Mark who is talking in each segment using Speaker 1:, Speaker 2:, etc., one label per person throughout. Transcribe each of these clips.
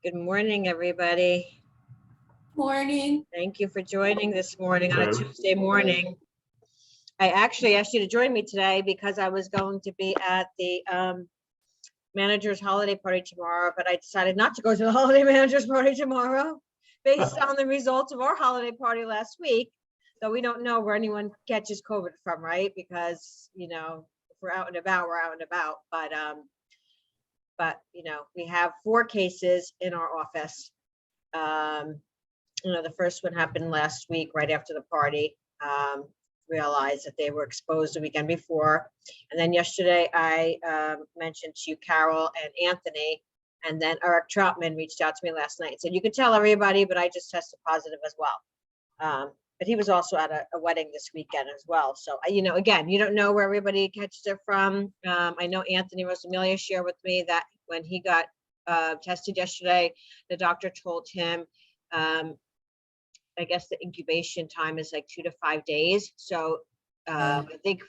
Speaker 1: Good morning, everybody.
Speaker 2: Morning.
Speaker 1: Thank you for joining this morning on a Tuesday morning. I actually asked you to join me today because I was going to be at the manager's holiday party tomorrow, but I decided not to go to the holiday manager's party tomorrow based on the results of our holiday party last week. So we don't know where anyone catches COVID from, right? Because, you know, if we're out and about, we're out and about. But you know, we have 4 cases in our office. You know, the first one happened last week, right after the party. Realized that they were exposed the weekend before. And then yesterday I mentioned to you Carol and Anthony, and then Eric Troutman reached out to me last night and said, you could tell everybody, but I just tested positive as well. But he was also at a wedding this weekend as well. So, you know, again, you don't know where everybody catches it from. I know Anthony Rosamelia shared with me that when he got tested yesterday, the doctor told him, I guess the incubation time is like 2 to 5 days. So I think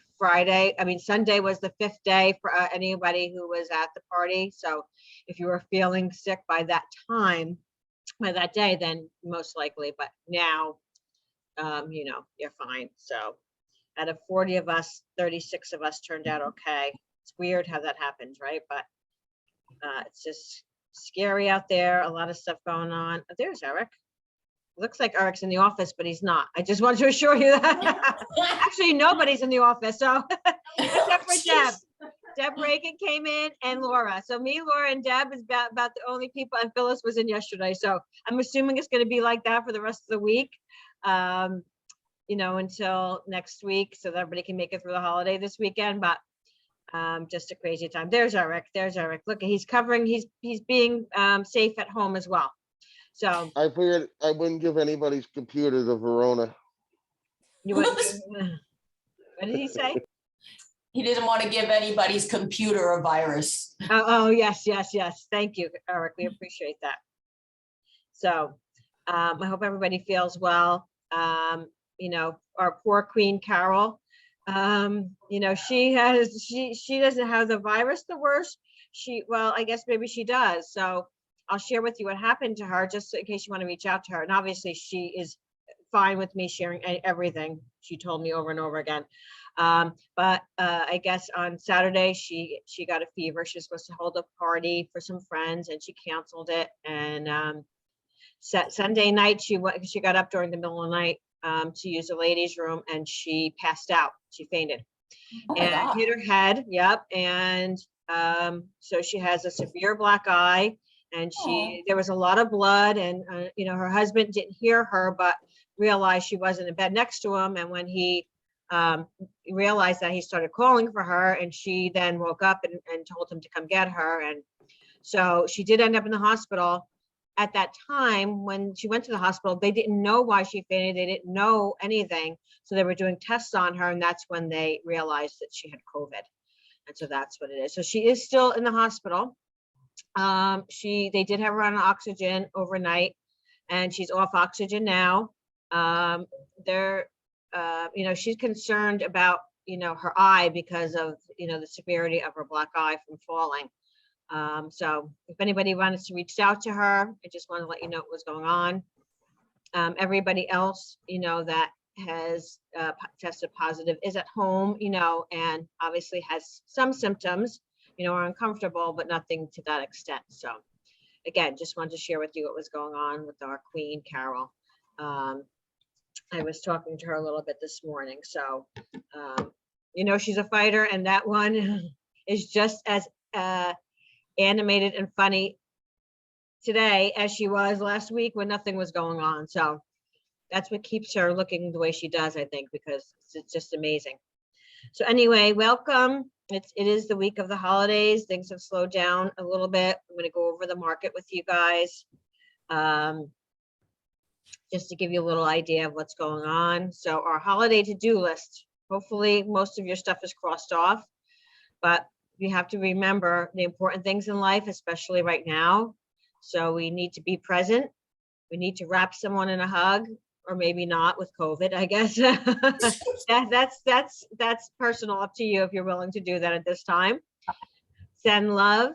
Speaker 1: Sunday was the 5th day for anybody who was at the party. So if you were feeling sick by that time, by that day, then most likely, but now, you know, you're fine. So out of 40 of us, 36 of us turned out okay. It's weird how that happens, right? But it's just scary out there. A lot of stuff going on. Oh, there's Eric. Looks like Eric's in the office, but he's not. I just want to assure you that. Actually, nobody's in the office, so except for Deb. Deb Reagan came in and Laura. So me, Laura, and Deb is about the only people, and Phyllis was in yesterday. So I'm assuming it's going to be like that for the rest of the week, you know, until next week, so that everybody can make it through the holiday this weekend. But just a crazy time. There's Eric. There's Eric. Look, he's covering. He's being safe at home as well. So
Speaker 3: I figured I wouldn't give anybody's computer to Verona.
Speaker 1: what did he say?
Speaker 2: He didn't want to give anybody's computer a virus.
Speaker 1: Oh, yes. Thank you, Eric. We appreciate that. So I hope everybody feels well. You know, our poor Queen Carol, you know, she doesn't have the virus the worst. Well, I guess maybe she does. So I'll share with you what happened to her, just in case you want to reach out to her. And obviously she is fine with me sharing everything she told me over and over again. But I guess on Saturday, she got a fever. She was supposed to hold a party for some friends and she canceled it. And Sunday night, she got up during the middle of the night to use the ladies' room and she passed out. She fainted and hit her head. Yep. And so she has a severe black eye. And there was a lot of blood, and you know, her husband didn't hear her, but realized she wasn't in bed next to him. And when he realized that, he started calling for her, and she then woke up and told him to come get her. And so she did end up in the hospital. At that time, when she went to the hospital, they didn't know why she fainted. They didn't know anything. So they were doing tests on her, and that's when they realized that she had COVID. And so that's what it is. So she is still in the hospital. They did have her on oxygen overnight, and she's off oxygen now. You know, she's concerned about, you know, her eye because of, you know, the severity of her black eye from falling. So if anybody wanted to reach out to her, I just want to let you know what was going on. Everybody else, you know, that has tested positive is at home, you know, and obviously has some symptoms, you know, are uncomfortable, but nothing to that extent. So again, just wanted to share with you what was going on with our Queen Carol. I was talking to her a little bit this morning. So, you know, she's a fighter, and that one is just as animated and funny today as she was last week when nothing was going on. So that's what keeps her looking the way she does, I think, because it's just amazing. So anyway, welcome. It is the week of the holidays. Things have slowed down a little bit. I'm going to go over the market with you guys, just to give you a little idea of what's going on. So our holiday to-do list, hopefully most of your stuff is crossed off, but you have to remember the important things in life, especially right now. So we need to be present. We need to wrap someone in a hug, or maybe not with COVID, I guess. That's personal, up to you if you're willing to do that at this time. Send love,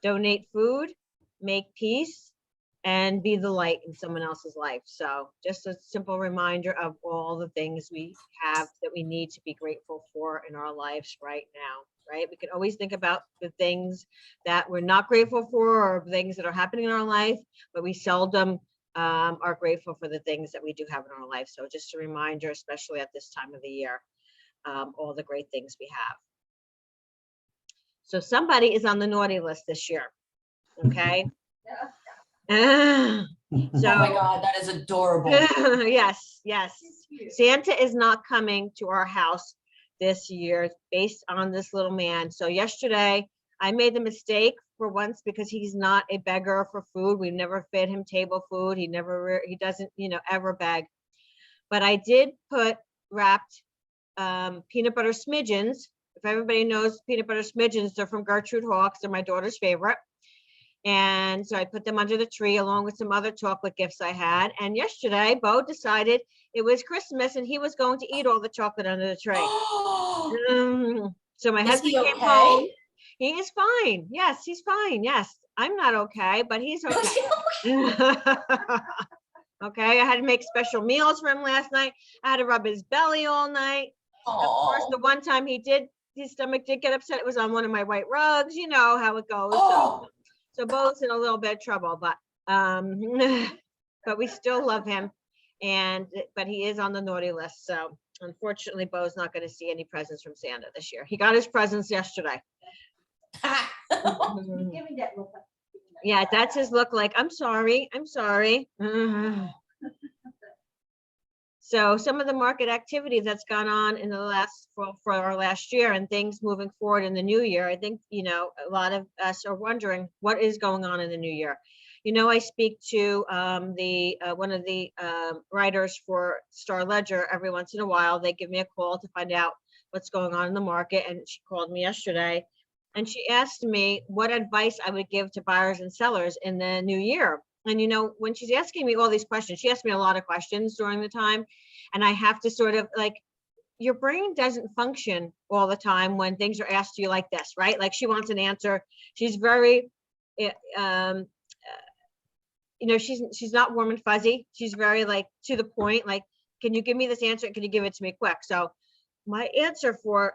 Speaker 1: donate food, make peace, and be the light in someone else's life. So just a simple reminder of all the things we have that we need to be grateful for in our lives right now, right? We can always think about the things that we're not grateful for or things that are happening in our life, but we seldom are grateful for the things that we do have in our life. So just a reminder, especially at this time of the year, all the great things we have. So somebody is on the naughty list this year, okay?
Speaker 2: Oh my
Speaker 1: So,
Speaker 2: God, that is adorable.
Speaker 1: yes, yes. Santa is not coming to our house this year based on this little man. So yesterday, I made the mistake for once because he's not a beggar for food. We never fed him table food. He doesn't, ever beg. But I did put wrapped peanut butter smidgens. If everybody knows peanut butter smidgens, they're from Gertrude Hawks. They're my daughter's favorite. And so I put them under the tree along with some other chocolate gifts I had. And yesterday, Bo decided it was Christmas and he was going to eat all the chocolate under the tree. So my
Speaker 2: Is
Speaker 1: husband
Speaker 2: he
Speaker 1: came home.
Speaker 2: okay?
Speaker 1: He is fine. Yes, he's fine. Yes, I'm not okay, but he's okay. Okay, I had to make special meals for him last night. I had to rub his belly all night. Of course, the one time his stomach did get upset. It was on one of my white rugs. You know how it goes.
Speaker 2: Oh,
Speaker 1: So Bo's in a little bit of trouble, but but we still love him, but he is on the naughty list. So unfortunately, Bo's not going to see any presents from Santa this year. He got his presents yesterday.
Speaker 4: Give me that look.
Speaker 1: Yeah, that's his look like, I'm sorry. So some of the market activity that's gone on in the for our last year and things moving forward in the new year, I think, a lot of us are wondering what is going on in the new year. I speak to one of the writers for Star Ledger every once in a while. They give me a call to find out what's going on in the market. And she called me yesterday and she asked me what advice I would give to buyers and sellers in the new year. And, when she's asking me all these questions, she asked me a lot of questions during the time. And I have to sort of your brain doesn't function all the time when things are asked to you like this, right? Like she wants an answer. She's very, she's not warm and fuzzy. She's very to the point, can you give me this answer? Can you give it to me quick? So my answer for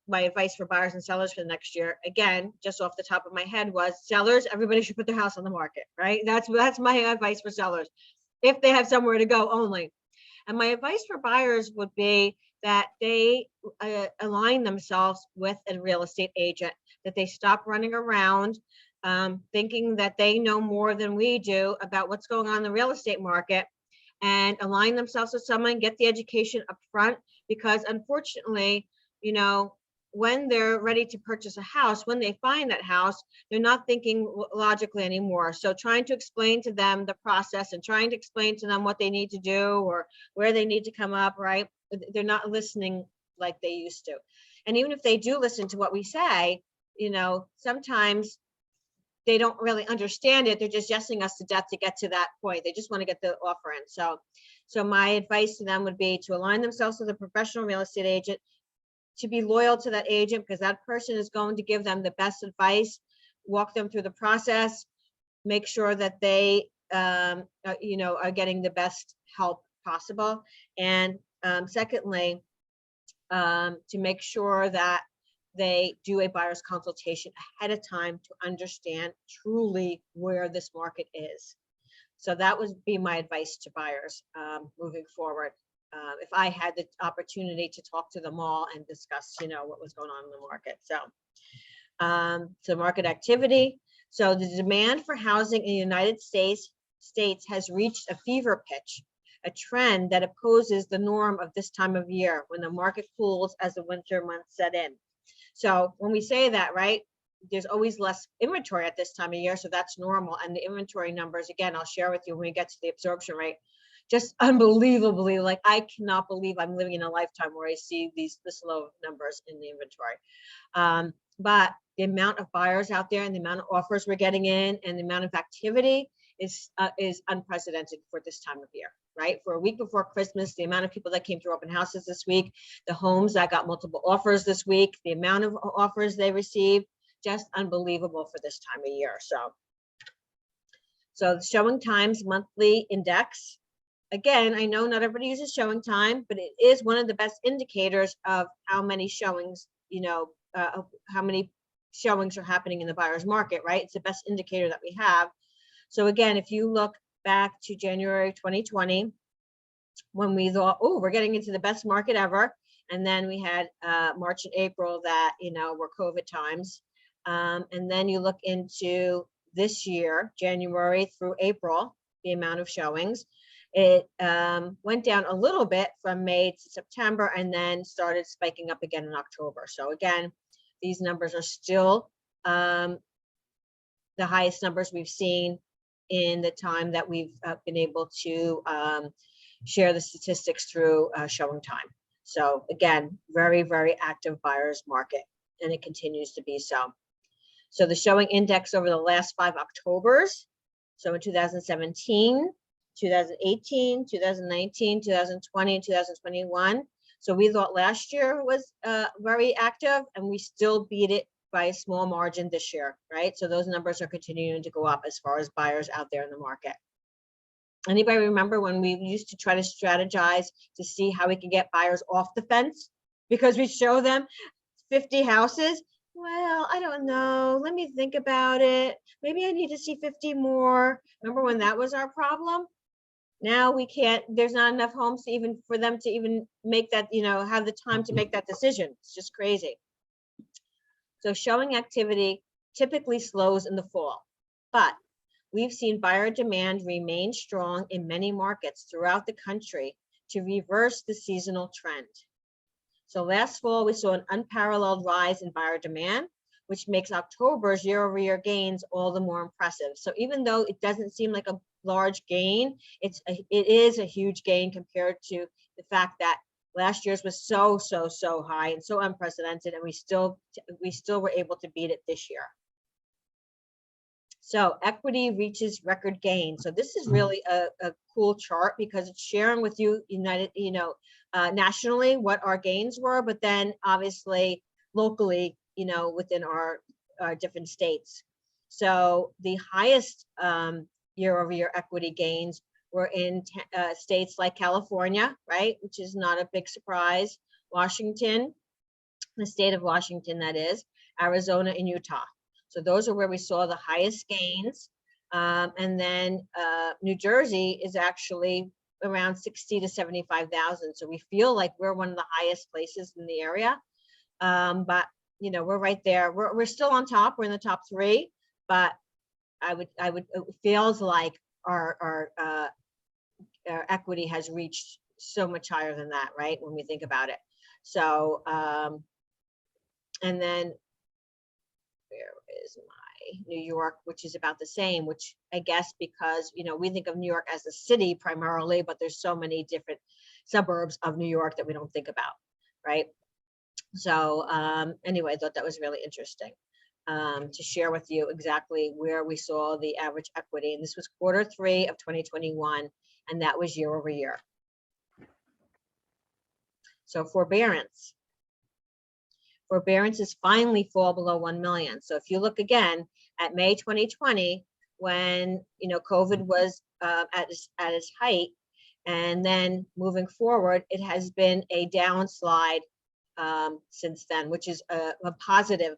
Speaker 1: my advice for buyers and sellers for the next year, again, just off the top of my head, was sellers, everybody should put their house on the market, right? That's my advice for sellers, if they have somewhere to go only. And my advice for buyers would be that they align themselves with a real estate agent, that they stop running around thinking that they know more than we do about what's going on in the real estate market, and align themselves with someone, get the education up front, because unfortunately, when they're ready to purchase a house, when they find that house, they're not thinking logically anymore. So trying to explain to them the process and trying to explain to them what they need to do or where they need to come up, right? They're not listening like they used to. And even if they do listen to what we say, sometimes they don't really understand it. They're just yesing us to death to get to that point. They just want to get the offer in. So my advice to them would be to align themselves with a professional real estate agent, to be loyal to that agent, because that person is going to give them the best advice, walk them through the process, make sure that they, are getting the best help possible. And secondly, to make sure that they do a buyer's consultation ahead of time to understand truly where this market is. So that would be my advice to buyers moving forward. If I had the opportunity to talk to them all and discuss, what was going on in the market. So market activity. So the demand for housing in the United States has reached a fever pitch, a trend that opposes the norm of this time of year when the market cools as the winter months set in. So when we say that, right, there's always less inventory at this time of year. So that's normal. And the inventory numbers, again, I'll share with you when we get to the absorption rate, just unbelievably, I cannot believe I'm living in a lifetime where I see this low numbers in the inventory. But the amount of buyers out there and the amount of offers we're getting in and the amount of activity is unprecedented for this time of year, right? For a week before Christmas, the amount of people that came through open houses this week, the homes that got multiple offers this week, the amount of offers they received, just unbelievable for this time of year. So So the Showing Times monthly index, again, I know not everybody uses Showing Time, but it is one of the best indicators of how many showings, how many showings are happening in the buyer's market, right? It's the best indicator that we have. So again, if you look back to January 2020, when we thought, oh, we're getting into the best market ever. And then we had March and April that, were COVID times. And then you look into this year, January through April, the amount of showings. It went down a little bit from May to September and then started spiking up again in October. So again, these numbers are still the highest numbers we've seen in the time that we've been able to share the statistics through Showing Time. So again, very, very active buyer's market, and it continues to be so. So the showing index over the last 5 Octobers, so in 2017, 2018, 2019, 2020, and 2021. So we thought last year was very active, and we still beat it by a small margin this year, right? So those numbers are continuing to go up as far as buyers out there in the market. Anybody remember when we used to try to strategize to see how we could get buyers off the fence? Because we show them 50 houses. Well, I don't know. Let me think about it. Maybe I need to see 50 more. Remember when that was our problem? Now we can't, there's not enough homes to even for them to even make that, have the time to make that decision. It's just crazy. So showing activity typically slows in the fall, but we've seen buyer demand remain strong in many markets throughout the country to reverse the seasonal trend. So last fall, we saw an unparalleled rise in buyer demand, which makes October's year-over-year gains all the more impressive. So even though it doesn't seem like a large gain, it is a huge gain compared to the fact that last year's was so high and so unprecedented, and we still were able to beat it this year. So equity reaches record gains. So this is really a cool chart because it's sharing with you nationally what our gains were, but then obviously locally, within our different states. So the highest year-over-year equity gains were in states like California, right, which is not a big surprise, Washington, the state of Washington, that is, Arizona, and Utah. So those are where we saw the highest gains. And then New Jersey is actually around 60 to 75,000. So we feel like we're one of the highest places in the area. But we're right there. We're still on top. We're in the top 3, but it feels like our equity has reached so much higher than that, right? When we think about it. So, and then where is my New York, which is about the same, which I guess because, we think of New York as a city primarily, but there's so many different suburbs of New York that we don't think about, right? So anyway, I thought that was really interesting to share with you exactly where we saw the average equity. And this was Q3 of 2021, and that was year over year. So forbearance. Forbearances finally fall below 1 million. So if you look again at May 2020, when COVID was at its height, and then moving forward, it has been a downslide since then, which is a positive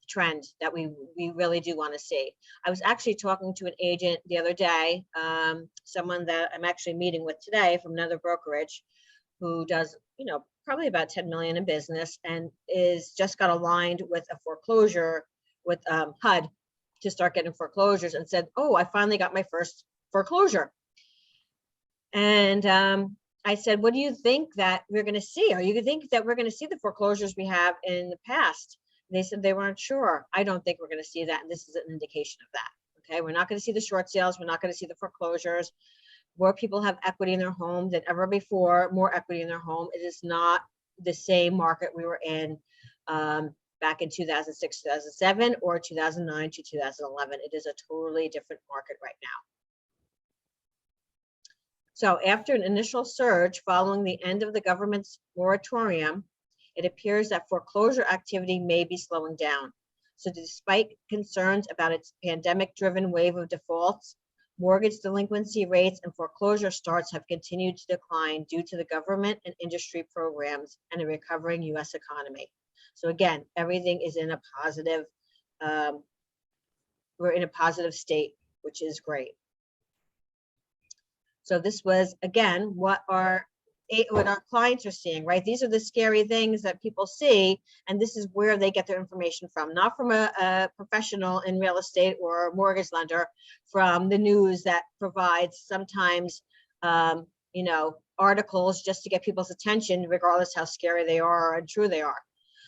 Speaker 1: trend that we really do want to see. I was actually talking to an agent the other day, someone that I'm actually meeting with today from another brokerage, who does probably about 10 million in business and is just got aligned with a foreclosure with HUD to start getting foreclosures, and said, oh, I finally got my first foreclosure. And I said, what do you think that we're going to see? Are you think that we're going to see the foreclosures we have in the past? And they said they weren't sure. I don't think we're going to see that, and this is an indication of that. Okay, we're not going to see the short sales. We're not going to see the foreclosures. More people have equity in their home than ever before, more equity in their home. It is not the same market we were in back in 2006, 2007, or 2009 to 2011. It is a totally different market right now. So after an initial surge following the end of the government's moratorium, it appears that foreclosure activity may be slowing down. So despite concerns about its pandemic-driven wave of defaults, mortgage delinquency rates and foreclosure starts have continued to decline due to the government and industry programs and a recovering U.S. economy. So again, everything is in a positive, we're in a positive state, which is great. So this was, again, what our clients are seeing, right? These are the scary things that people see, and this is where they get their information from, not from a professional in real estate or a mortgage lender, from the news that provides sometimes, you know, articles just to get people's attention, regardless how scary they are or untrue they are.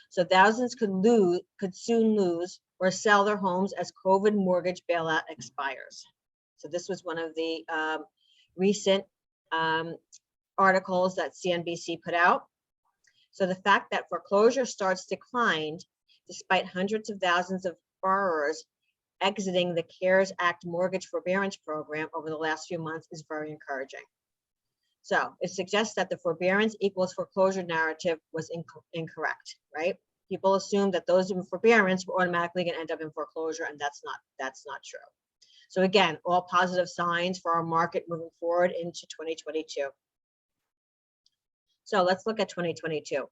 Speaker 1: So thousands could soon lose or sell their homes as COVID mortgage bailout expires. So this was one of the recent articles that CNBC put out. So the fact that foreclosure starts declined despite hundreds of thousands of borrowers exiting the CARES Act mortgage forbearance program over the last few months is very encouraging. So it suggests that the forbearance equals foreclosure narrative was incorrect, right? People assume that those in forbearance were automatically going to end up in foreclosure, and that's not true. So again, all positive signs for our market moving forward into 2022. So let's look at 2022.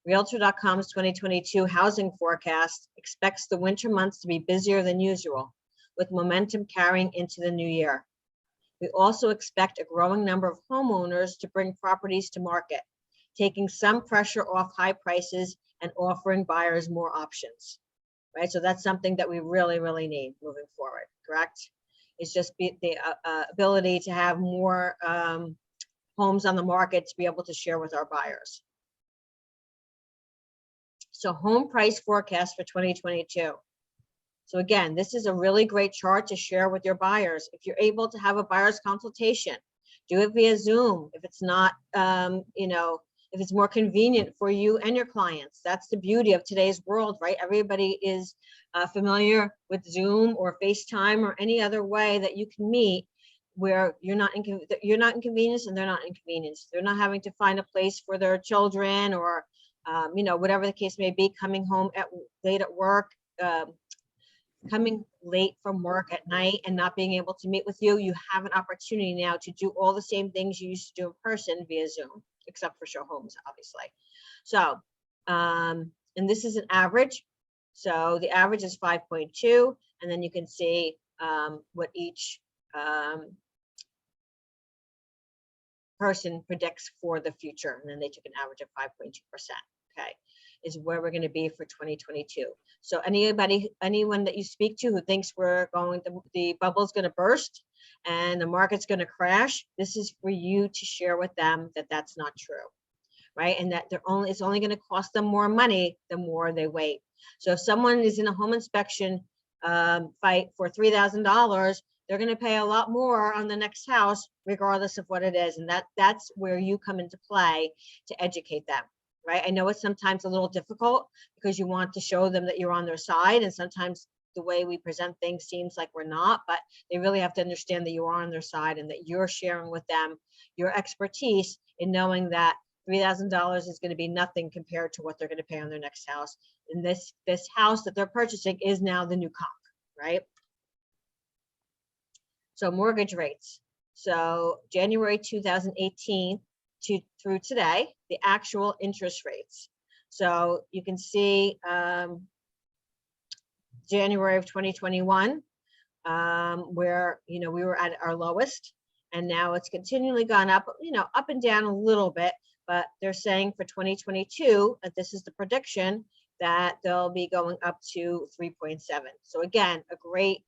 Speaker 1: Realtor.com's 2022 housing forecast expects the winter months to be busier than usual, with momentum carrying into the new year. We also expect a growing number of homeowners to bring properties to market, taking some pressure off high prices and offering buyers more options, right? So that's something that we really, really need moving forward, correct? It's just the ability to have more homes on the market to be able to share with our buyers. So home price forecast for 2022. So again, this is a really great chart to share with your buyers. If you're able to have a buyer's consultation, do it via Zoom. If it's not, you know, if it's more convenient for you and your clients. That's the beauty of today's world, right? Everybody is familiar with Zoom or FaceTime or any other way that you can meet where you're not inconvenienced and they're not inconvenienced. They're not having to find a place for their children or, you know, whatever the case may be, coming home late at work, coming late from work at night and not being able to meet with you. You have an opportunity now to do all the same things you used to do in person via Zoom, except for show homes, obviously. So, and this is an average. So the average is 5.2, and then you can see what each person predicts for the future, and then they took an average of 5.2%. Okay, is where we're going to be for 2022. So anyone that you speak to who thinks the bubble's going to burst and the market's going to crash, this is for you to share with them that that's not true, right? And that it's only going to cost them more money the more they wait. So if someone is in a home inspection fight for $3,000, they're going to pay a lot more on the next house, regardless of what it is. And that's where you come into play to educate them, right? I know it's sometimes a little difficult because you want to show them that you're on their side. And sometimes the way we present things seems like we're not, but they really have to understand that you are on their side and that you're sharing with them your expertise in knowing that $3,000 is going to be nothing compared to what they're going to pay on their next house. And this house that they're purchasing is now the new comp, right? So mortgage rates. So January 2018 through today, the actual interest rates. So you can see January of 2021, where, you know, we were at our lowest, and now it's continually gone up, you know, up and down a little bit, but they're saying for 2022, that this is the prediction, that they'll be going up to 3.7. So again, a great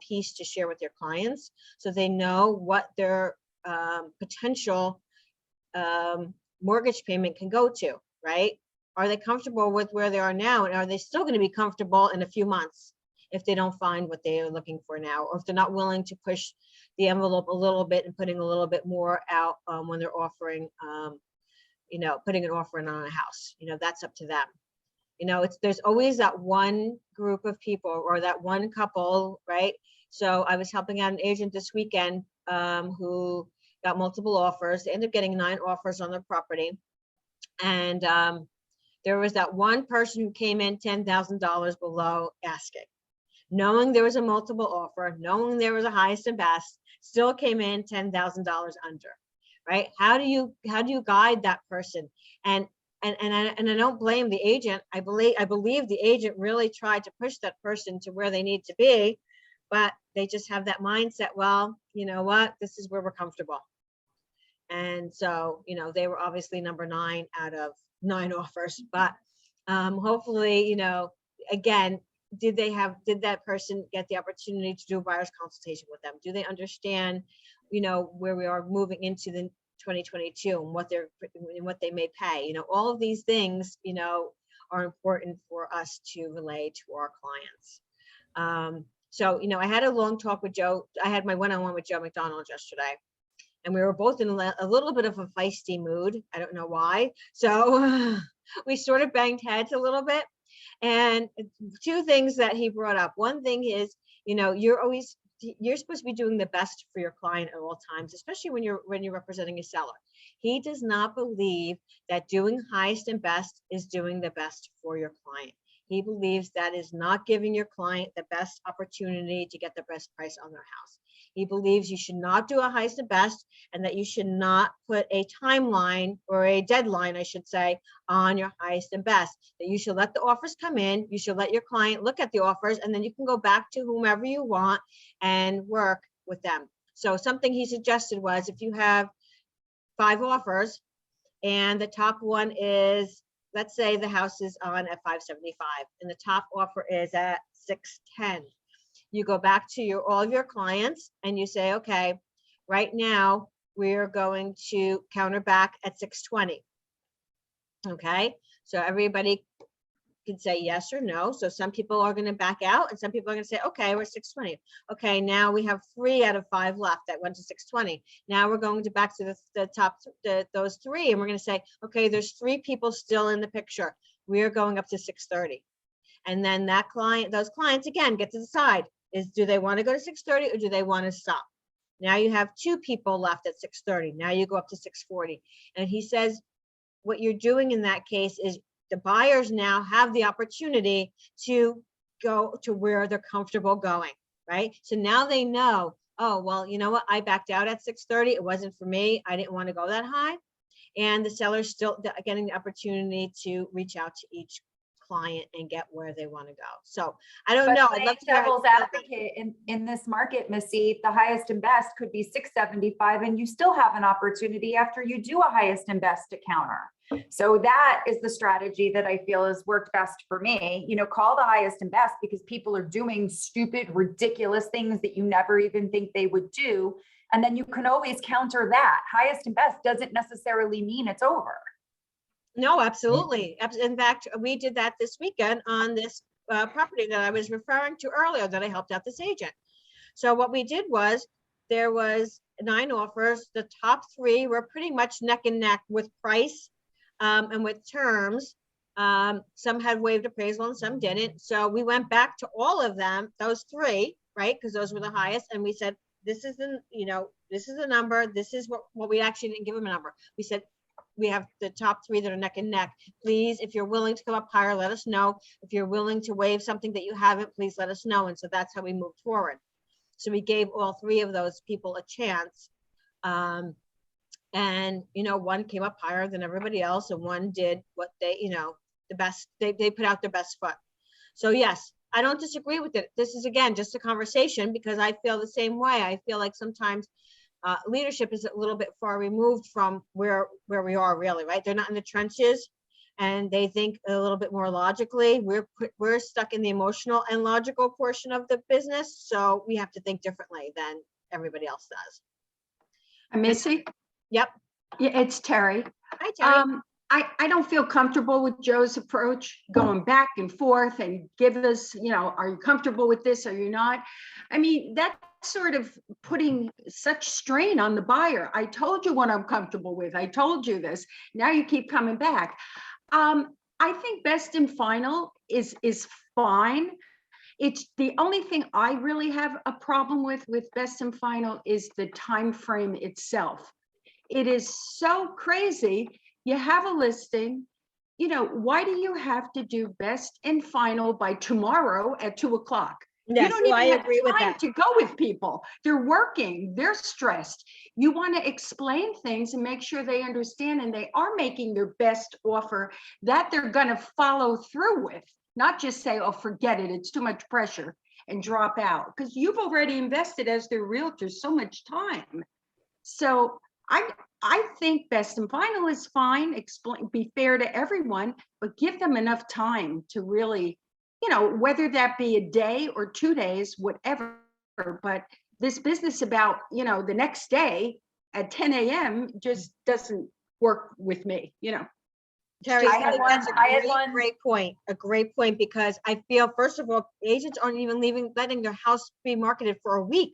Speaker 1: piece to share with your clients so they know what their potential mortgage payment can go to, right? Are they comfortable with where they are now? And are they still going to be comfortable in a few months if they don't find what they are looking for now, or if they're not willing to push the envelope a little bit and putting a little bit more out when they're offering, you know, putting an offer in on a house? You know, that's up to them. You know, there's always that one group of people or that one couple, right? So I was helping out an agent this weekend who got multiple offers. They ended up getting 9 offers on their property. And There was that one person who came in $10,000 below asking, knowing there was a multiple offer, knowing there was a highest and best, still came in $10,000 under, right? How do you guide that person? And I don't blame the agent. I believe the agent really tried to push that person to where they need to be, but they just have that mindset. Well, you know what? This is where we're comfortable. And so, you know, they were obviously number 9 out of 9 offers, but hopefully, you know, again, did that person get the opportunity to do a buyer's consultation with them? Do they understand, you know, where we are moving into the 2022 and what they may pay? You know, all of these things, you know, are important for us to relay to our clients. So, you know, I had a long talk with Joe. I had my one-on-one with Joe McDonald yesterday, and we were both in a little bit of a feisty mood. I don't know why. So we sort of banged heads a little bit. And 2 things that he brought up. One thing is, you know, you're supposed to be doing the best for your client at all times, especially when you're representing a seller. He does not believe that doing highest and best is doing the best for your client. He believes that is not giving your client the best opportunity to get the best price on their house. He believes you should not do a highest and best, and that you should not put a timeline or a deadline, I should say, on your highest and best. That you should let the offers come in, you should let your client look at the offers, and then you can go back to whomever you want and work with them. So something he suggested was, if you have 5 offers and the top one is, let's say the house is on at 575 and the top offer is at 610. You go back to all of your clients and you say, okay, right now we're going to counter back at 620. Okay, so everybody can say yes or no. So some people are going to back out and some people are going to say, okay, we're 620. Okay, now we have 3 out of 5 left that went to 620. Now we're going to back to the top, those 3, and we're going to say, okay, there's 3 people still in the picture. We're going up to 630. And then those clients again get to decide, do they want to go to 630 or do they want to stop? Now you have 2 people left at 630. Now you go up to 640. And he says, what you're doing in that case is the buyers now have the opportunity to go to where they're comfortable going, right? So now they know, oh, well, you know what? I backed out at 630. It wasn't for me. I didn't want to go that high. And the seller's still getting the opportunity to reach out to each client and get where they want to go. So I don't know. I'd love to
Speaker 4: devil's advocate in this market, Missy, the highest and best could be 675, and you still have an opportunity after you do a highest and best to counter. So that is the strategy that I feel has worked best for me. You know, call the highest and best because people are doing stupid, ridiculous things that you never even think they would do. And then you can always counter that. Highest and best doesn't necessarily mean it's over.
Speaker 1: No, absolutely. In fact, we did that this weekend on this property that I was referring to earlier that I helped out this agent. So what we did was there was 9 offers. The top 3 were pretty much neck and neck with price and with terms. Some had waived appraisal and some didn't. So we went back to all of them, those 3, right? Because those were the highest. And we said, this is the, you know, this is the number. This is what we actually didn't give them a number. We said, we have the top 3 that are neck and neck. Please, if you're willing to come up higher, let us know. If you're willing to waive something that you haven't, please let us know. And so that's how we moved forward. So we gave all 3 of those people a chance. And, you know, one came up higher than everybody else and one did what they, you know, the best, they put out their best foot. So yes, I don't disagree with it. This is, again, just a conversation because I feel the same way. I feel like sometimes leadership is a little bit far removed from where we are really, right? They're not in the trenches and they think a little bit more logically. We're stuck in the emotional and logical portion of the business. So we have to think differently than everybody else does.
Speaker 5: Missy?
Speaker 1: Yep.
Speaker 5: Yeah, it's Terry.
Speaker 1: Hi, Terry.
Speaker 5: I don't feel comfortable with Joe's approach, going back and forth and give us, you know, are you comfortable with this? Are you not? I mean, that's sort of putting such strain on the buyer. I told you what I'm comfortable with. I told you this. Now you keep coming back. I think best and final is fine. It's the only thing I really have a problem with best and final is the time frame itself. It is so crazy. You have a listing, you know, why do you have to do best and final by tomorrow at 2 o'clock? You
Speaker 1: Yes,
Speaker 5: don't
Speaker 1: no,
Speaker 5: even
Speaker 1: I
Speaker 5: have
Speaker 1: agree with
Speaker 5: time
Speaker 1: that.
Speaker 5: to go with people. They're working, they're stressed. You want to explain things and make sure they understand and they are making their best offer that they're going to follow through with, not just say, oh, forget it, it's too much pressure and drop out. Because you've already invested as their realtor so much time. So I think best and final is fine, explain, be fair to everyone, but give them enough time to really, you know, whether that be a day or 2 days, whatever. But this business about, you know, the next day at 10 a.m. just doesn't work with me, you know.
Speaker 1: Terry,
Speaker 4: I
Speaker 1: I
Speaker 4: had
Speaker 1: think
Speaker 4: one-
Speaker 1: that's
Speaker 4: I had one-
Speaker 1: a great point, because I feel, first of all, agents aren't even letting their house be marketed for a week.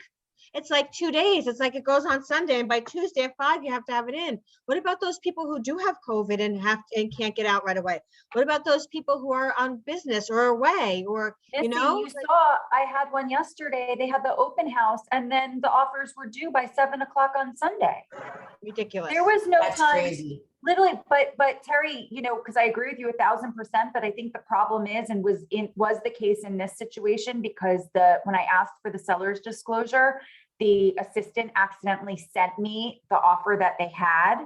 Speaker 1: It's like 2 days. It's like it goes on Sunday, and by Tuesday at 5, you have to have it in. What about those people who do have COVID and can't get out right away? What about those people who are on business or away, or, you
Speaker 4: Missy,
Speaker 1: know?
Speaker 4: you saw, I had one yesterday. They had the open house and then the offers were due by 7 o'clock on Sunday.
Speaker 1: Ridiculous.
Speaker 4: There was no
Speaker 2: That's
Speaker 4: time.
Speaker 2: crazy.
Speaker 4: Literally, but Terry, you know, because I agree with you 1,000%, but I think the problem is, and was the case in this situation, because when I asked for the seller's disclosure, the assistant accidentally sent me the offer that they had,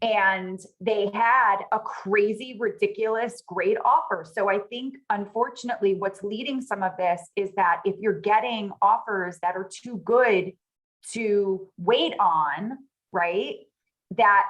Speaker 4: and they had a crazy, ridiculous, great offer. So I think, unfortunately, what's leading some of this is that if you're getting offers that are too good to wait on, right? That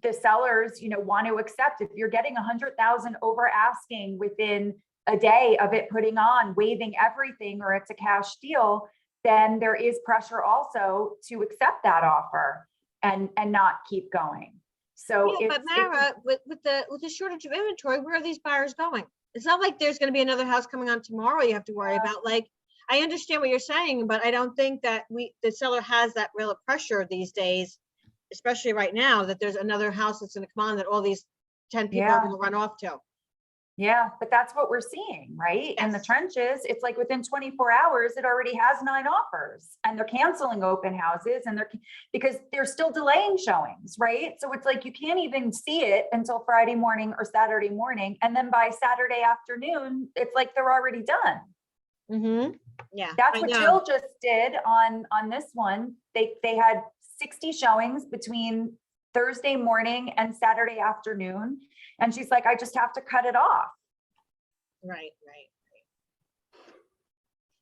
Speaker 4: the sellers, you know, want to accept. If you're getting 100,000 over asking within a day of it putting on, waiving everything, or it's a cash deal, then there is pressure also to accept that offer and not keep going. So
Speaker 1: Yeah, but Mara, with the shortage of inventory, where are these buyers going? It's not like there's gonna be another house coming on tomorrow you have to worry about. Like, I understand what you're saying, but I don't think that the seller has that real pressure these days, especially right now, that there's another house that's gonna come on that all these 10 people are
Speaker 4: Yeah.
Speaker 1: gonna run off to.
Speaker 4: yeah, but that's what we're seeing, right? In the
Speaker 1: Yes.
Speaker 4: trenches, it's like within 24 hours, it already has 9 offers, and they're canceling open houses, and because they're still delaying showings, right? So it's like you can't even see it until Friday morning or Saturday morning. And then by Saturday afternoon, it's like they're already done.
Speaker 1: Mm-hmm. Yeah.
Speaker 4: That's
Speaker 1: I
Speaker 4: what
Speaker 1: know.
Speaker 4: Jill just did on this one. They had 60 showings between Thursday morning and Saturday afternoon. And she's like, I just have to cut it off.
Speaker 1: Right.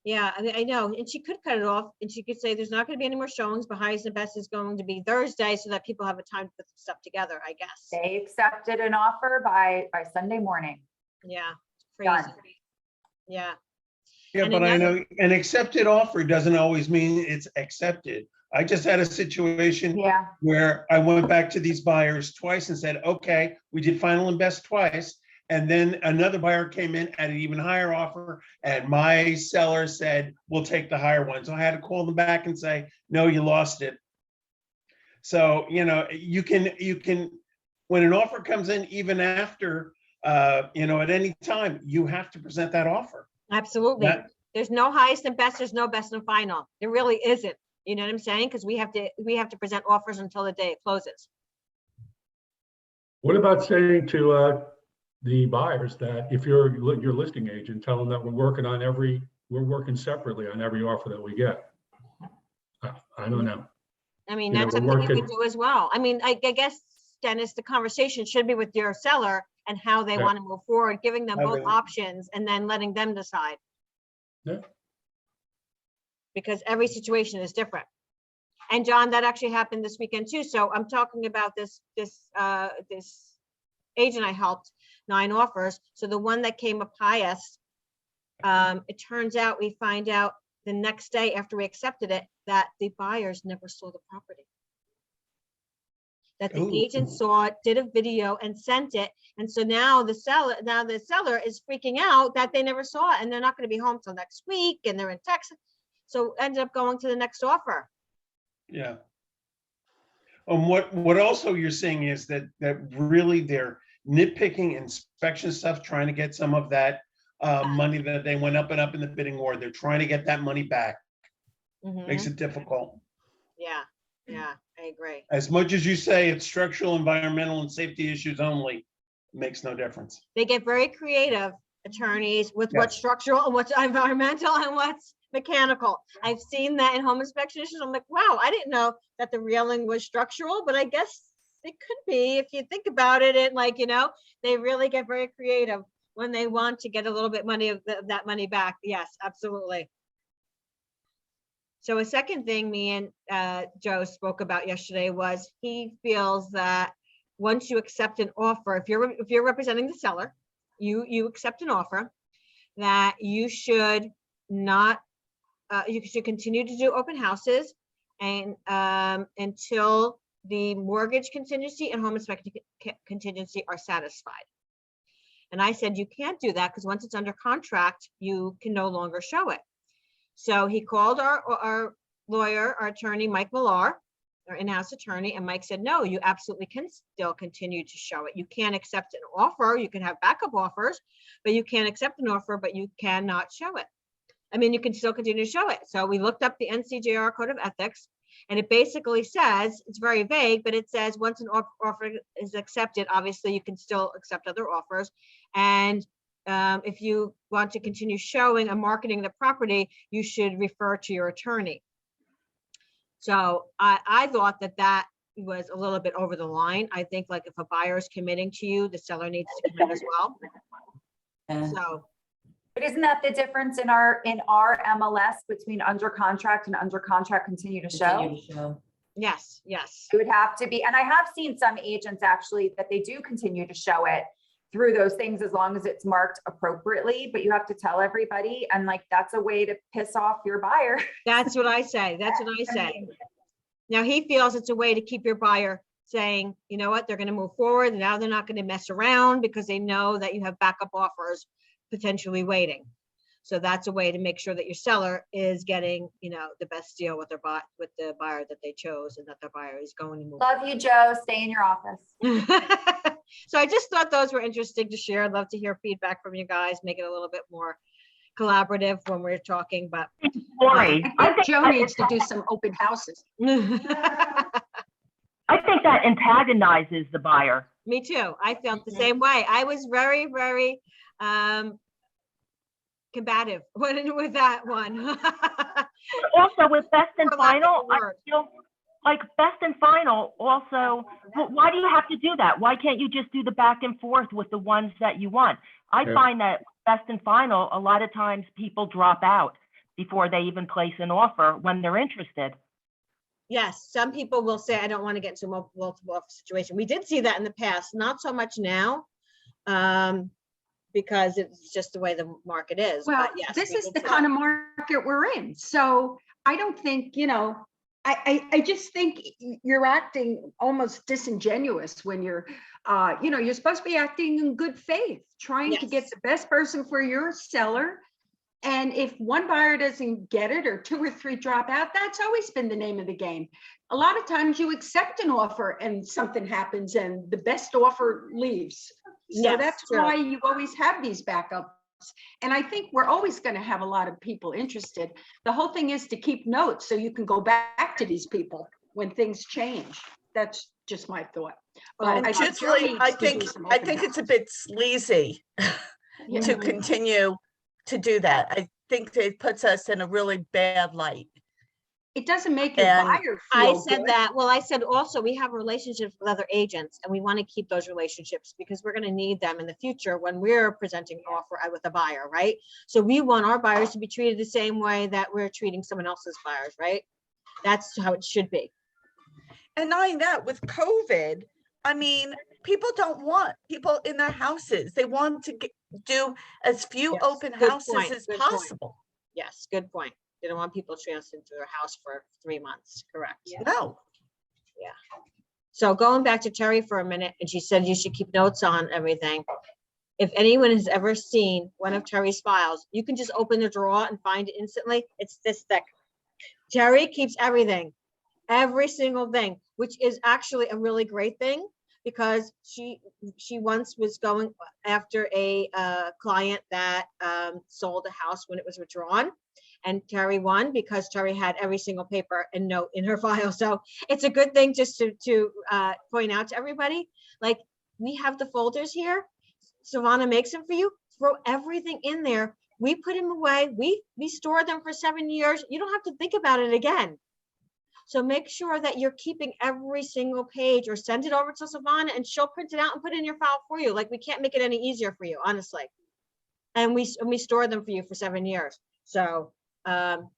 Speaker 1: Yeah, I mean, I know, and she could cut it off, and she could say there's not gonna be any more showings, but highest and best is going to be Thursday, so that people have a time to put stuff together, I guess.
Speaker 4: They accepted an offer by Sunday morning.
Speaker 1: Yeah,
Speaker 4: Done.
Speaker 1: crazy. Yeah,
Speaker 6: Yeah,
Speaker 1: And
Speaker 6: but I
Speaker 1: another-
Speaker 6: know an accepted offer doesn't always mean it's accepted. I just had a situation
Speaker 4: Yeah.
Speaker 6: where I went back to these buyers twice and said, okay, we did final and best twice. And then another buyer came in at an even higher offer, and my seller said, we'll take the higher one. So I had to call them back and say, no, you lost it. So, you know, you can, when an offer comes in, even after, you know, at any time, you have to present that offer.
Speaker 1: absolutely.
Speaker 6: That-
Speaker 1: There's no highest and best, there's no best and final. There really isn't. You know what I'm saying? Because we have to present offers until the day it closes.
Speaker 7: What about saying to the buyers that if you're your listing agent, tell them that we're working separately on every offer that we get? I don't know.
Speaker 1: I mean,
Speaker 7: You know,
Speaker 1: that's
Speaker 7: we're
Speaker 1: something you
Speaker 7: working-
Speaker 1: can do as well. I mean, I guess, Dennis, the conversation should be with your seller and how they
Speaker 7: Yeah.
Speaker 1: want to move forward, giving them
Speaker 6: How
Speaker 1: both
Speaker 6: they-
Speaker 1: options and then letting them decide.
Speaker 7: Yeah.
Speaker 1: Because every situation is different. And John, that actually happened this weekend too. So I'm talking about this agent I helped, 9 offers. So the one that came up highest, it turns out, we find out the next day after we accepted it, that the buyers never saw the property. That the
Speaker 6: Ooh.
Speaker 1: agent saw it, did a video and sent it. And so now the seller is freaking out that they never saw it, and they're not going to be home till next week, and they're in Texas. So ended up going to the next offer.
Speaker 6: Yeah. What also you're seeing is that really they're nitpicking inspection stuff, trying to get some of that money that they went up and up in the bidding war. They're trying to get that money back. Makes it difficult.
Speaker 1: Yeah, I agree.
Speaker 6: As much as you say it's structural, environmental, and safety issues only, makes no difference.
Speaker 1: They get very creative, attorneys, with what's
Speaker 6: Yes.
Speaker 1: structural and what's environmental and what's mechanical. I've seen that in home inspection issues. I'm like, wow, I didn't know that the railing was structural, but I guess it could be if you think about it. And like, they really get very creative when they want to get a little bit money of that money back. Yes, absolutely. So a second thing me and Joe spoke about yesterday was he feels that once you accept an offer, if you're representing the seller, you accept an offer, that you should not, you should continue to do open houses and until the mortgage contingency and home inspection contingency are satisfied. And I said, you can't do that because once it's under contract, you can no longer show it. So he called our lawyer, our attorney, Mike Millar, our in-house attorney, and Mike said, no, you absolutely can still continue to show it. You can't accept an offer. You can have backup offers, but you can't accept an offer, but you cannot show it. I mean, you can still continue to show it. So we looked up the NCJR Code of Ethics, and it basically says, it's very vague, but it says once an offer is accepted, obviously you can still accept other offers. And if you want to continue showing and marketing the property, you should refer to your attorney. So I thought that was a little bit over the line. I think like if a buyer is committing to you, the seller needs to commit as well. So.
Speaker 4: But isn't that the difference in our MLS between under contract and under contract continue to show?
Speaker 1: Yes, yes.
Speaker 4: It would have to be, and I have seen some agents actually that they do continue to show it through those things as long as it's marked appropriately, but you have to tell everybody, and like that's a way to piss off your buyer.
Speaker 1: That's what I say. That's what I say. Now he feels it's a way to keep your buyer saying, you know what, they're going to move forward. Now they're not going to mess around because they know that you have backup offers potentially waiting. So that's a way to make sure that your seller is getting, the best deal with the buyer that they chose and that their buyer is going to move.
Speaker 4: Love you, Joe. Stay in your office.
Speaker 1: So I just thought those were interesting to share. I'd love to hear feedback from you guys, make it a little bit more collaborative when we're talking, but.
Speaker 5: I think Joe needs to do some open houses.
Speaker 8: I think that antagonizes the buyer.
Speaker 1: Me too. I felt the same way. I was very, very combative with that one.
Speaker 8: Also with best and
Speaker 1: For lack of a
Speaker 8: final, I
Speaker 1: word.
Speaker 8: feel like best and final also, why do you have to do that? Why can't you just do the back and forth with the ones that you want? I
Speaker 7: Yeah.
Speaker 8: find that best and final, a lot of times people drop out before they even place an offer when they're interested.
Speaker 1: Yes, some people will say, I don't want to get into a multiple offer situation. We did see that in the past, not so much now, because it's just the way the market is.
Speaker 5: Well,
Speaker 1: But yes,
Speaker 5: this
Speaker 1: we
Speaker 5: is
Speaker 1: did
Speaker 5: the
Speaker 1: see
Speaker 5: kind
Speaker 1: that.
Speaker 5: of market we're in. So I don't think, I just think you're acting almost disingenuous when you're supposed to be acting in good faith, trying to get
Speaker 1: Yes.
Speaker 5: the best person for your seller. And if one buyer doesn't get it or two or three drop out, that's always been the name of the game. A lot of times you accept an offer and something happens and the best offer leaves. So
Speaker 1: Yes,
Speaker 5: that's
Speaker 1: true.
Speaker 5: why you always have these backups. And I think we're always going to have a lot of people interested. The whole thing is to keep notes so you can go back to these people when things change. That's just my thought. But
Speaker 9: And
Speaker 5: I think Joe
Speaker 9: truthfully,
Speaker 5: needs
Speaker 9: I
Speaker 5: to do
Speaker 9: think,
Speaker 5: some
Speaker 9: I
Speaker 5: open
Speaker 9: think it's a
Speaker 5: houses.
Speaker 9: bit sleazy
Speaker 5: Yeah.
Speaker 9: to continue to do that. I think it puts us in a really bad light.
Speaker 5: It doesn't make your
Speaker 9: And
Speaker 5: buyer
Speaker 1: I
Speaker 5: feel
Speaker 1: said
Speaker 5: good.
Speaker 1: that, well, I said also we have relationships with other agents and we want to keep those relationships because we're going to need them in the future when we're presenting an offer with a buyer, right? So we want our buyers to be treated the same way that we're treating someone else's buyers, right? That's how it should be.
Speaker 9: And not only that, with COVID, I mean, people don't want people in their houses. They want to do as few
Speaker 1: Yes,
Speaker 9: open
Speaker 1: good
Speaker 9: houses
Speaker 1: point,
Speaker 9: as
Speaker 1: good point.
Speaker 9: possible.
Speaker 1: Yes, good point. They don't want people transferred into their house for 3 months, correct?
Speaker 9: No,
Speaker 1: So going back to Terry for a minute, and she said you should keep notes on everything. If anyone has ever seen one of Terry's files, you can just open the drawer and find it instantly. It's this thick. Terry keeps everything, every single thing, which is actually a really great thing because she once was going after a client that sold a house when it was withdrawn. And Terry won because Terry had every single paper and note in her file. So it's a good thing just to point out to everybody, like we have the folders here. Savannah makes them for you. Throw everything in there. We put them away. We store them for 7 years. You don't have to think about it again. So make sure that you're keeping every single page, or send it over to Savannah and she'll print it out and put it in your file for you. Like, we can't make it any easier for you, honestly. And we store them for you for 7 years. So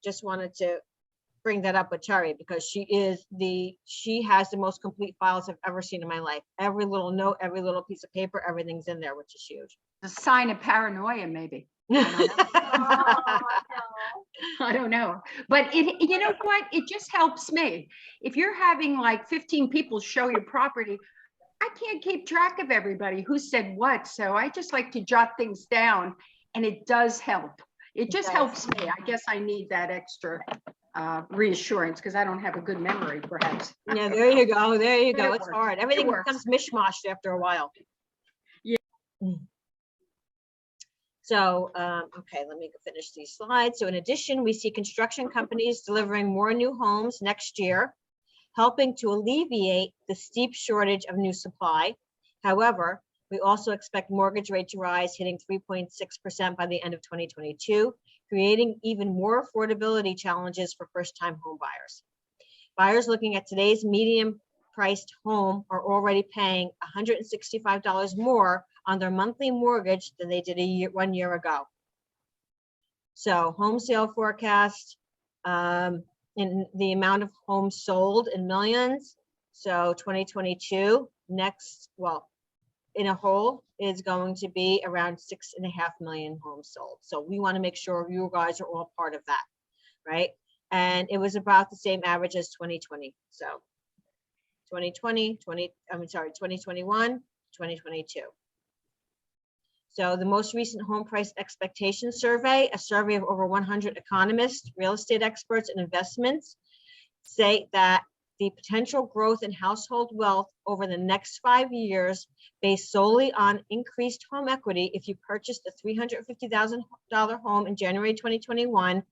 Speaker 1: just wanted to bring that up with Terry, because she has the most complete files I've ever seen in my life. Every little note, every little piece of paper, everything's in there, which is huge.
Speaker 5: A sign of paranoia, maybe. I don't know. But you know what? It just helps me. If you're having like 15 people show your property, I can't keep track of everybody who said what. So I just like to jot things down, and it does help. It just helps me. I guess I need that extra reassurance, because I don't have a good memory, perhaps.
Speaker 1: Yeah, there you go. There you
Speaker 5: But
Speaker 1: go.
Speaker 5: it
Speaker 1: It's
Speaker 5: works.
Speaker 1: hard.
Speaker 5: It
Speaker 1: Everything
Speaker 5: works.
Speaker 1: becomes mishmashed after a while.
Speaker 5: Yeah.
Speaker 1: So, okay, let me finish these slides. So in addition, we see construction companies delivering more new homes next year, helping to alleviate the steep shortage of new supply. However, we also expect mortgage rate to rise, hitting 3.6% by the end of 2022, creating even more affordability challenges for first-time home buyers. Buyers looking at today's medium-priced home are already paying $165 more on their monthly mortgage than they did 1 year ago. So home sale forecast, in the amount of homes sold in millions. So 2022 next, well, in a whole is going to be around 6.5 million homes sold. So we want to make sure you guys are all part of that, right? And it was about the same average as 2020. So 2021, 2022. So the most recent home price expectation survey, a survey of over 100 economists, real estate experts, and investments, say that the potential growth in household wealth over the next 5 years, based solely on increased home equity, if you purchased a $350,000 home in January 2021,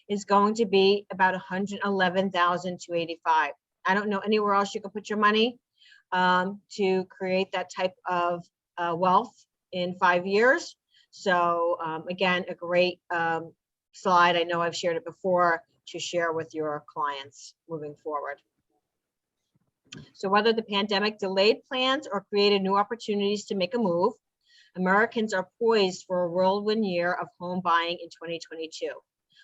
Speaker 1: is going to be about $111,285. I don't know anywhere else you can put your money to create that type of wealth in 5 years. So again, a great slide. I know I've shared it before to share with your clients moving forward. So whether the pandemic delayed plans or created new opportunities to make a move, Americans are poised for a whirlwind year of home buying in 2022.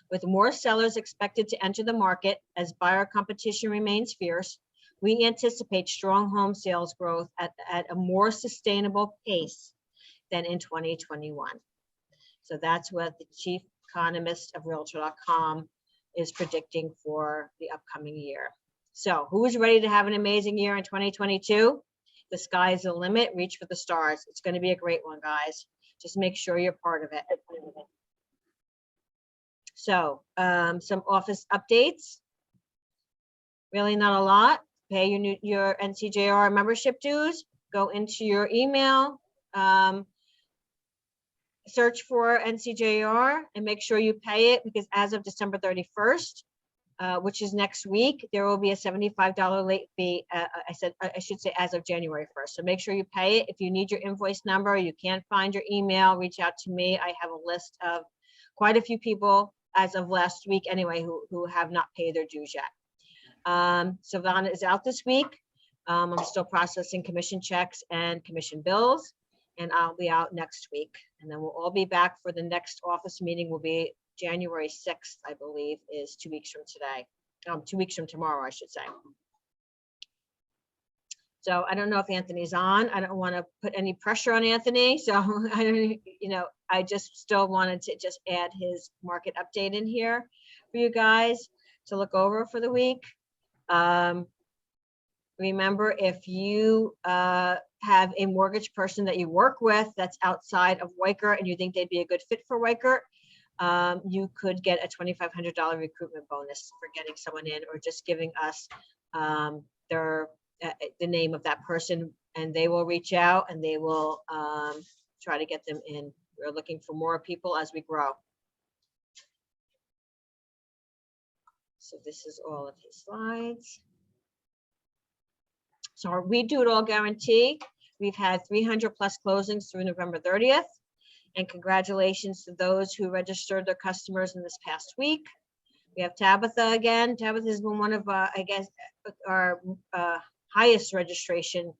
Speaker 1: With more sellers expected to enter the market as buyer competition remains fierce, we anticipate strong home sales growth at a more sustainable pace than in 2021. So that's what the chief economist of Realtor.com is predicting for the upcoming year. So who's ready to have an amazing year in 2022? The sky is the limit. Reach for the stars. It's going to be a great one, guys. Just make sure you're part of it. So some office updates. Really not a lot. Pay your NCJR membership dues. Go into your email. Search for NCJR and make sure you pay it, because as of December 31st, which is next week, there will be a $75 late fee. I should say as of January 1st. So make sure you pay it. If you need your invoice number, you can't find your email, reach out to me. I have a list of quite a few people as of last week anyway, who have not paid their dues yet. Savannah is out this week. I'm still processing commission checks and commission bills, and I'll be out next week. And then we'll all be back for the next office meeting. Will be January 6th, I believe, is 2 weeks from today. 2 weeks from tomorrow, I should say. So I don't know if Anthony's on. I don't want to put any pressure on Anthony. So I don't, I just still wanted to just add his market update in here for you guys to look over for the week. Remember, if you have a mortgage person that you work with that's outside of Weichert and you think they'd be a good fit for Weichert, you could get a $2,500 recruitment bonus for getting someone in, or just giving us the name of that person, and they will reach out and they will try to get them in. We're looking for more people as we grow. So this is all of his slides. So our We Do It All guarantee We've had 300 plus closings through November 30th. And congratulations to those who registered their customers in this past week. We have Tabitha again. Tabitha has been one of, I guess, our highest registration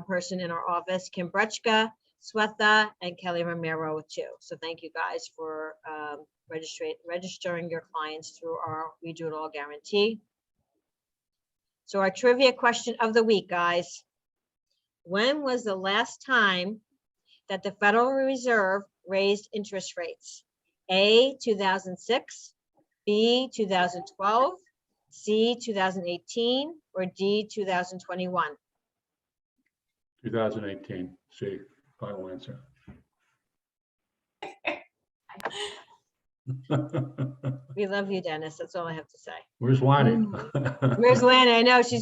Speaker 1: person in our office. Kim Brechka, Swetha, and Kelly Romero too. So thank you guys for registering your clients through our We Do It All guarantee. So our trivia question of the week, guys. When was the last time that the Federal Reserve raised interest rates? A, 2006, B, 2012, C, 2018, or D, 2021?
Speaker 7: 2018, C, final answer.
Speaker 1: We love you, Dennis. That's all I have to say.
Speaker 7: Where's Lonnie?
Speaker 1: Where's Lana? I know she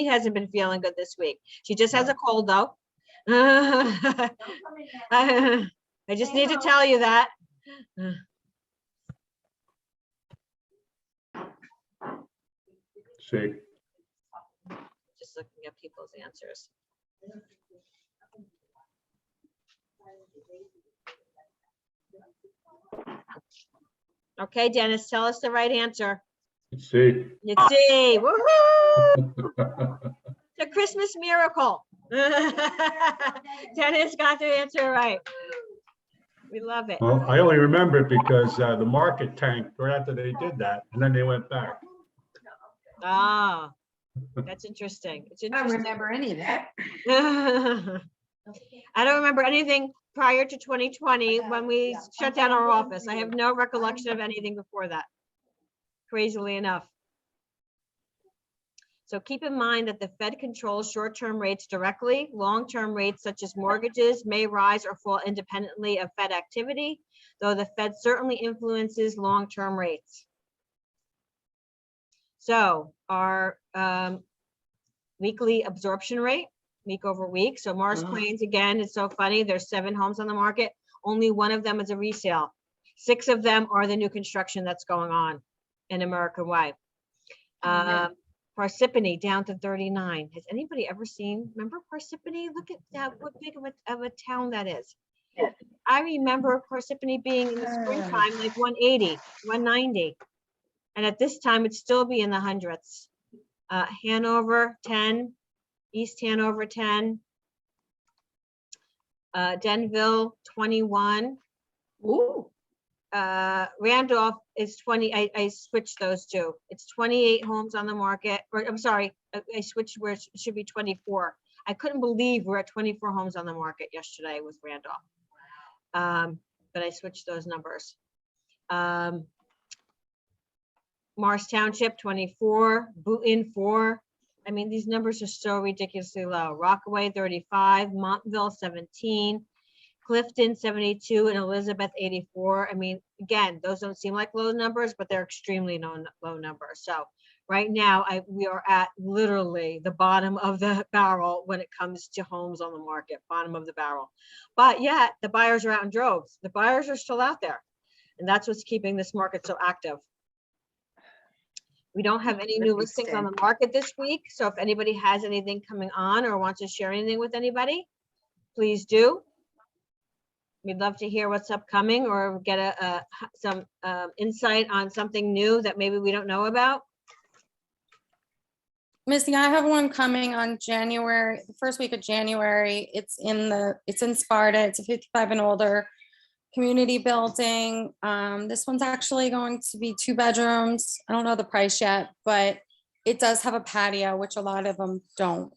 Speaker 1: hasn't been feeling good this week. She just has a cold though. I just need to tell you that.
Speaker 7: C.
Speaker 1: Just looking at people's answers. Okay, Dennis, tell us the right answer.
Speaker 7: C.
Speaker 1: It's C. Woohoo! The Christmas miracle. Dennis got the answer right. We love it.
Speaker 7: Well, I only remember it because the market tanked right after they did that, and then they went back.
Speaker 1: Ah, that's interesting. It's
Speaker 5: I don't
Speaker 1: interesting.
Speaker 5: remember any of that.
Speaker 1: I don't remember anything prior to 2020 when we shut down our office. I have no recollection of anything before that, crazily enough. So keep in mind that the Fed controls short-term rates directly. Long-term rates such as mortgages may rise or fall independently of Fed activity, though the Fed certainly influences long-term rates. So our weekly absorption rate, week over week. So Morris Plains, again, it's so funny. There's 7 homes on the market. Only 1 of them is a resale. 6 of them are the new construction that's going on in American Way. Parsippany down to 39. Has anybody ever seen, remember Parsippany? Look at that, what big of a town that is. I remember Parsippany being in the springtime, like 180, 190. And at this time, it'd still be in the hundreds. Hanover, 10, East Hanover, 10. Denville, 21.
Speaker 5: Ooh.
Speaker 1: Randolph is 20. I switched those two. It's 28 homes on the market, or I'm sorry, I switched where it should be 24. I couldn't believe we're at 24 homes on the market yesterday with Randolph. But I switched those numbers. Morris Township, 24, Boonton, 4. I mean, these numbers are so ridiculously low. Rockaway, 35, Montville, 17. Clifton, 72, and Elizabeth, 84. I mean, again, those don't seem like low numbers, but they're extremely low numbers. So right now, we are at literally the bottom of the barrel when it comes to homes on the market, bottom of the barrel. But yet, the buyers are out in droves. The buyers are still out there. And that's what's keeping this market so active. We don't have any new listings on the market this week. So if anybody has anything coming on or wants to share anything with anybody, please do. We'd love to hear what's upcoming or get some insight on something new that maybe we don't know about.
Speaker 10: Missy, I have one coming on January, the first week of January. It's in Sparta. It's a 55 and older community building. This one's actually going to be 2 bedrooms. I don't know the price yet, but it does have a patio, which a lot of them don't.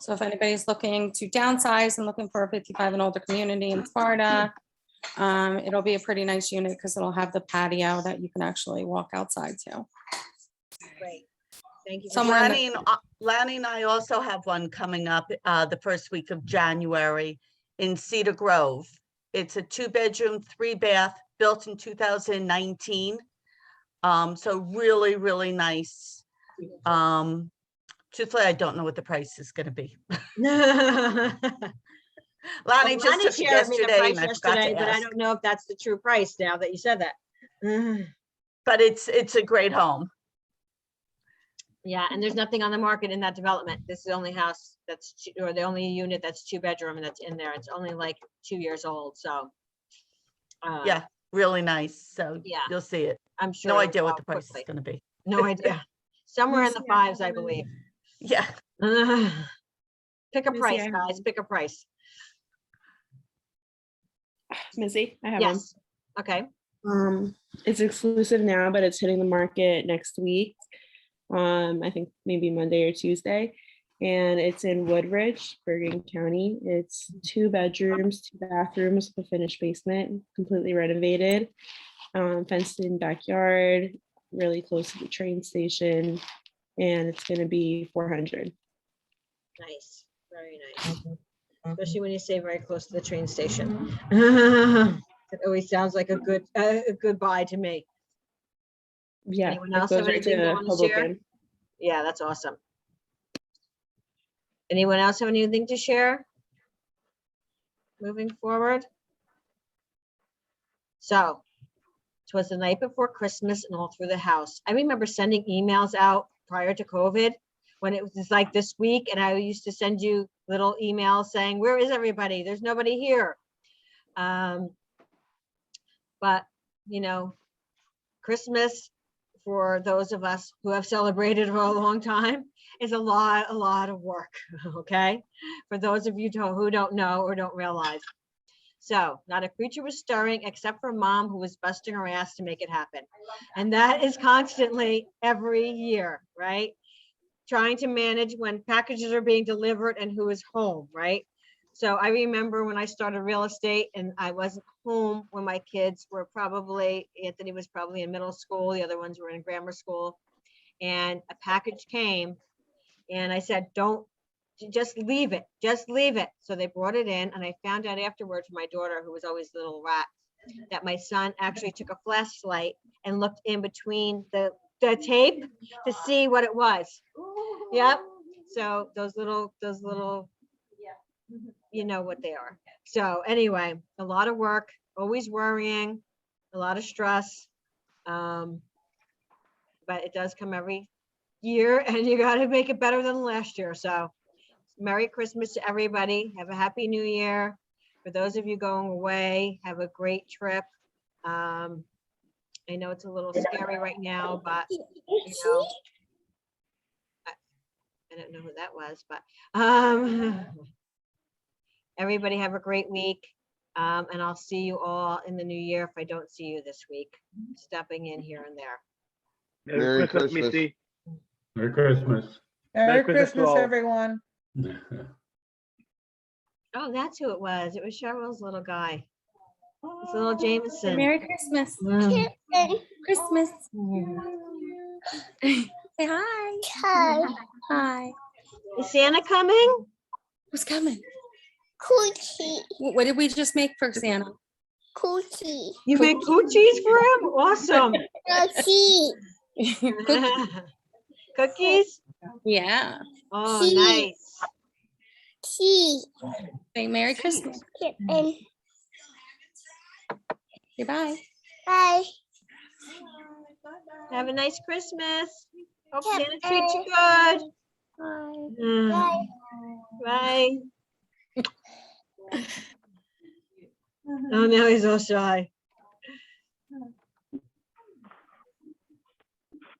Speaker 10: So if anybody's looking to downsize and looking for a 55 and older community in Sparta, it'll be a pretty nice unit because it'll have the patio that you can actually walk outside to.
Speaker 1: Great. Thank you.
Speaker 10: Somewhere in the-
Speaker 9: Lanny and I also have one coming up the first week of January in Cedar Grove. It's a 2-bedroom, 3-bath, built in 2019. So really, really nice. Truthfully, I don't know what the price is going to be. Lonnie just took it yesterday, and I forgot to
Speaker 1: but I
Speaker 9: ask.
Speaker 1: don't know if that's the true price now that you said that.
Speaker 9: But it's a great home.
Speaker 1: Yeah, and there's nothing on the market in that development. This is the only house that's, or the only unit that's 2-bedroom and that's in there. It's only like 2 years old, so.
Speaker 9: Yeah, really nice. So
Speaker 1: Yeah.
Speaker 9: you'll see it.
Speaker 1: I'm sure.
Speaker 9: No
Speaker 1: it'll
Speaker 9: idea what
Speaker 1: sell
Speaker 9: the price is
Speaker 1: quickly.
Speaker 9: gonna be.
Speaker 1: No idea. Somewhere in the fives, I believe.
Speaker 9: Yeah.
Speaker 1: Pick a
Speaker 11: Missy,
Speaker 1: price,
Speaker 11: I have
Speaker 1: guys, pick a price.
Speaker 11: Missy, I have one.
Speaker 1: Yes, okay.
Speaker 11: It's exclusive now, but it's hitting the market next week. I think maybe Monday or Tuesday. And it's in Woodridge, Bergen County. It's 2 bedrooms, 2 bathrooms with a finished basement, completely renovated, fenced in backyard, really close to the train station. And it's gonna be 400.
Speaker 1: Nice, very nice. Especially when you say very close to the train station. It always sounds like a good buy to me.
Speaker 11: Yeah.
Speaker 1: Anyone
Speaker 11: it
Speaker 1: else
Speaker 11: goes
Speaker 1: have
Speaker 11: right
Speaker 1: anything they
Speaker 11: to
Speaker 1: wanna share?
Speaker 11: Hoboken.
Speaker 1: Yeah, that's awesome. Anyone else have anything to share? Moving forward. So, it was the night before Christmas and all through the house. I remember sending emails out prior to COVID when it was like this week, and I used to send you little emails saying, where is everybody? There's nobody here. But, you know, Christmas, for those of us who have celebrated for a long time, is a lot of work, okay? For those of you who don't know or don't realize. So not a creature was stirring except for Mom, who was busting her ass to make it happen. And that is constantly every year, right? Trying to manage when packages are being delivered and who is home, right? So I remember when I started real estate and I wasn't home when my kids were probably, Anthony was probably in middle school, the other ones were in grammar school. And a package came and I said, don't, just leave it, just leave it. So they brought it in and I found out afterwards from my daughter, who was always a little rat, that my son actually took a flashlight and looked in between the tape to see what it was. Yep. So those little, you know what they are. So anyway, a lot of work, always worrying, a lot of stress. But it does come every year and you got to make it better than last year. So Merry Christmas to everybody. Have a happy new year. For those of you going away, have a great trip. I know it's a little scary right now, but you know, I don't know who that was, but everybody have a great week. And I'll see you all in the new year if I don't see you this week, stepping in here and there.
Speaker 3: Merry Christmas.
Speaker 12: Missy.
Speaker 7: Merry Christmas.
Speaker 12: Merry Christmas to all.
Speaker 13: everyone.
Speaker 1: Oh, that's who it was. It was Cheryl's little guy. It's little Jameson.
Speaker 10: Merry Christmas.
Speaker 1: Mm.
Speaker 10: Christmas. Say hi. Hi. Hi.
Speaker 1: Is Santa coming?
Speaker 10: Who's coming?
Speaker 13: Coochie.
Speaker 10: What did we just make for Santa?
Speaker 13: Coochie.
Speaker 1: You made coochies for him? Awesome.
Speaker 13: Coochie.
Speaker 1: Cookies?
Speaker 10: Yeah.
Speaker 1: Oh,
Speaker 13: Cheese.
Speaker 1: nice.
Speaker 13: Tea.
Speaker 10: Say Merry Christmas.
Speaker 13: And
Speaker 10: Goodbye.
Speaker 13: bye.
Speaker 1: Have a nice Christmas. Hope
Speaker 13: Yeah,
Speaker 1: Santa treats you good.
Speaker 10: Bye.
Speaker 1: Mm.
Speaker 13: Bye.
Speaker 1: Bye. Oh, now he's all shy.